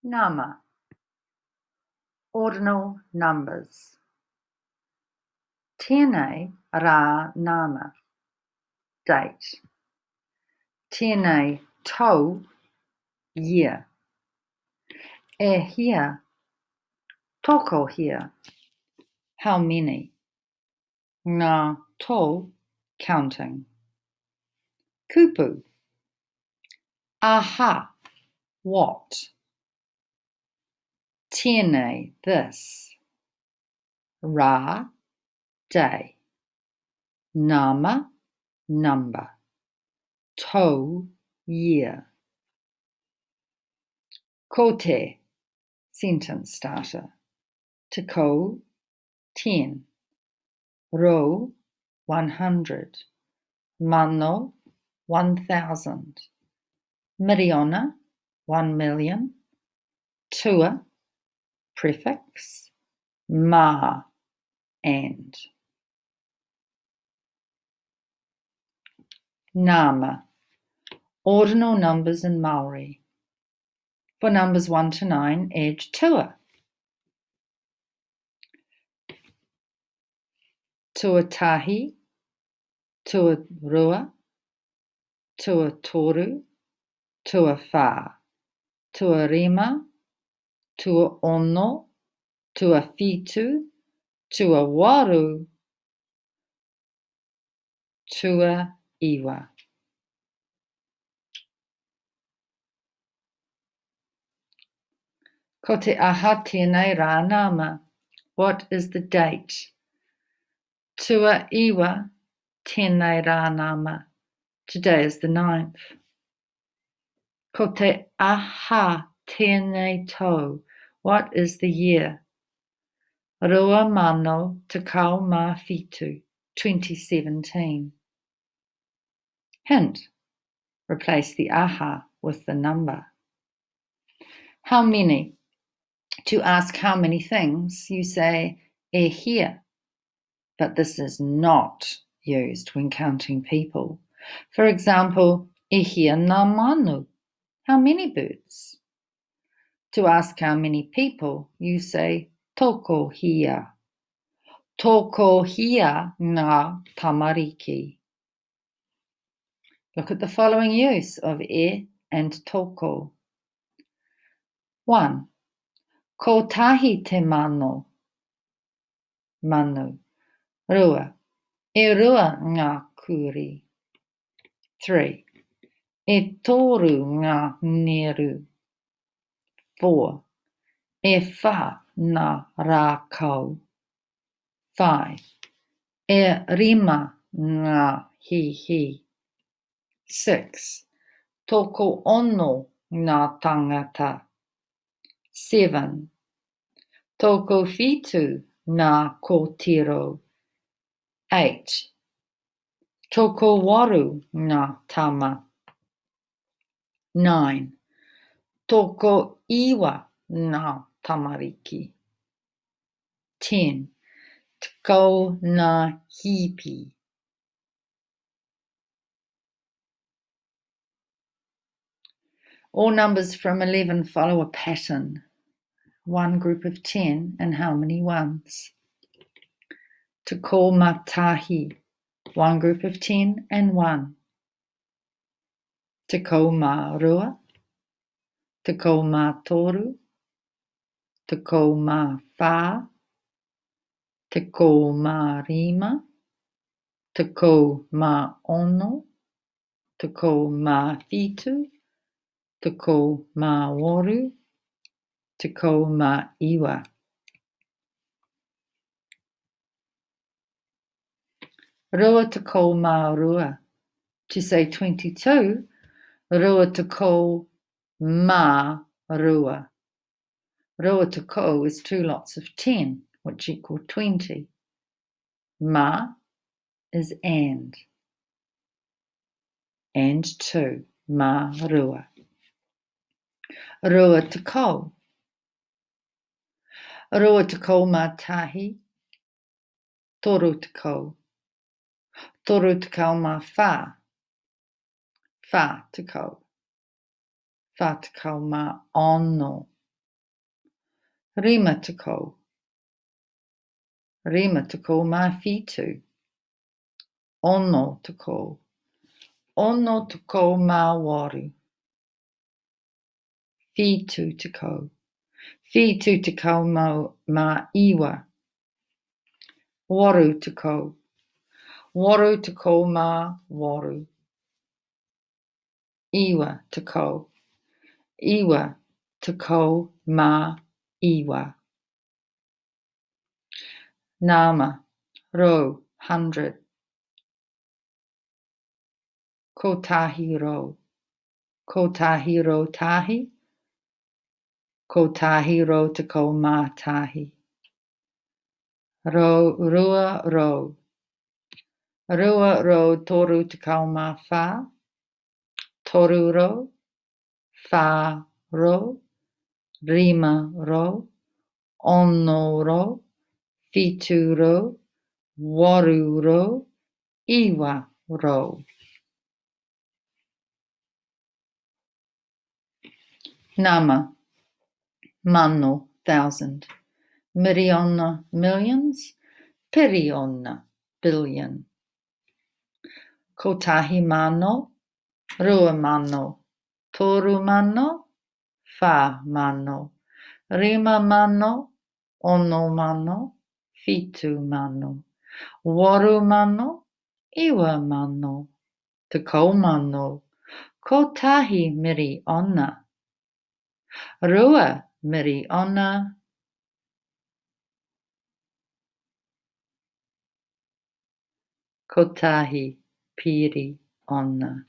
Nama. Ordinal numbers. Tēnei rā nama. Date. Tēnei tau, year. E here, toko here. How many? Ngā tō, counting. Kupu. Aha, what? Tēnei, this. Rā, day. Nama, number. Tau, year. Ko te, sentence starter. Te kou, 10. Rou, 100. Mano, 1,000. Miriona, 1,000,000. Tua, prefix. Ma, and. Nama. Ordinal numbers in Maori. For numbers 1 to 9, edge tua. Tuatahi, tuarua, tuatoru, tuawha, tuarima, tuaono, tuawhitu, tuawaru, tuaiwa. Ko te aha tēnei rā nama. What is the date? Tuaiwa tēnei rā nama. Today is the 9th. Ko te aha tēnei tau. What is the year? Rua mano tekau mā whitu, 2017. Hint. Replace the aha with the number. How many? To ask how many things, you say e here, but this is not used when counting people. For example, e here ngā manu, how many birds? To ask how many people, you say toko hia. Toko hia ngā tamariki. Look at the following use of e and toko. 1. Ko tahi te mano. Manu. Rua. E rua ngā kuri. 3. E toru ngā neru. 4. E wha ngā rākau. 5. E rima ngā hihi. 6. Toko ono ngā tangata. 7. Toko whitu ngā kōtiro. 8. Toko waru ngā tama. 9. Toko iwa ngā tamariki. 10. Tko ngā hipi. All numbers from 11 follow a pattern. One group of 10 and how many ones? Tko matahi. One group of 10 and 1. Tko mā rua. Tko mā toru. Tko mā wha. Tko mā rima. Tko mā ono. Tko mā whitu. Tko mā waru. Tko mā iwa. Rua tko mā rua. To say 22, rua tko mā rua. Rua tko is 2 lots of 10, which equal 20. Ma is and 2, mā rua. Rua tko. Rua tko mā tahi. Toru tko. Toru tko mā wha. Wha tko. Wha tko mā ono. Rima tako. Rima tako ma fitu. Ono tako. Ono tako ma waru. Fitu tako. Fitu tako ma iwa. Waru tako. Waru tako ma waru. Iwa tako. Iwa tako ma iwa. Nama, ro, 100. Kotahi ro. Kotahi ro tahi. Kotahi ro tako ma tahi. Rua ro. Rua ro toru tako ma fa. Toru ro. Fa ro. Rima ro. Ono ro. Fitu ro. Waru ro. Iwa ro. Nama, mano, 1,000. Miriona, millions. Piriona, billion. Kotahi mano. Rua mano. Toru mano. Fa mano. Rima mano. Ono mano. Fitu mano. Waru mano. Iwa mano. Tako mano. Kotahi miriona. Rua miriona. Kotahi piriona.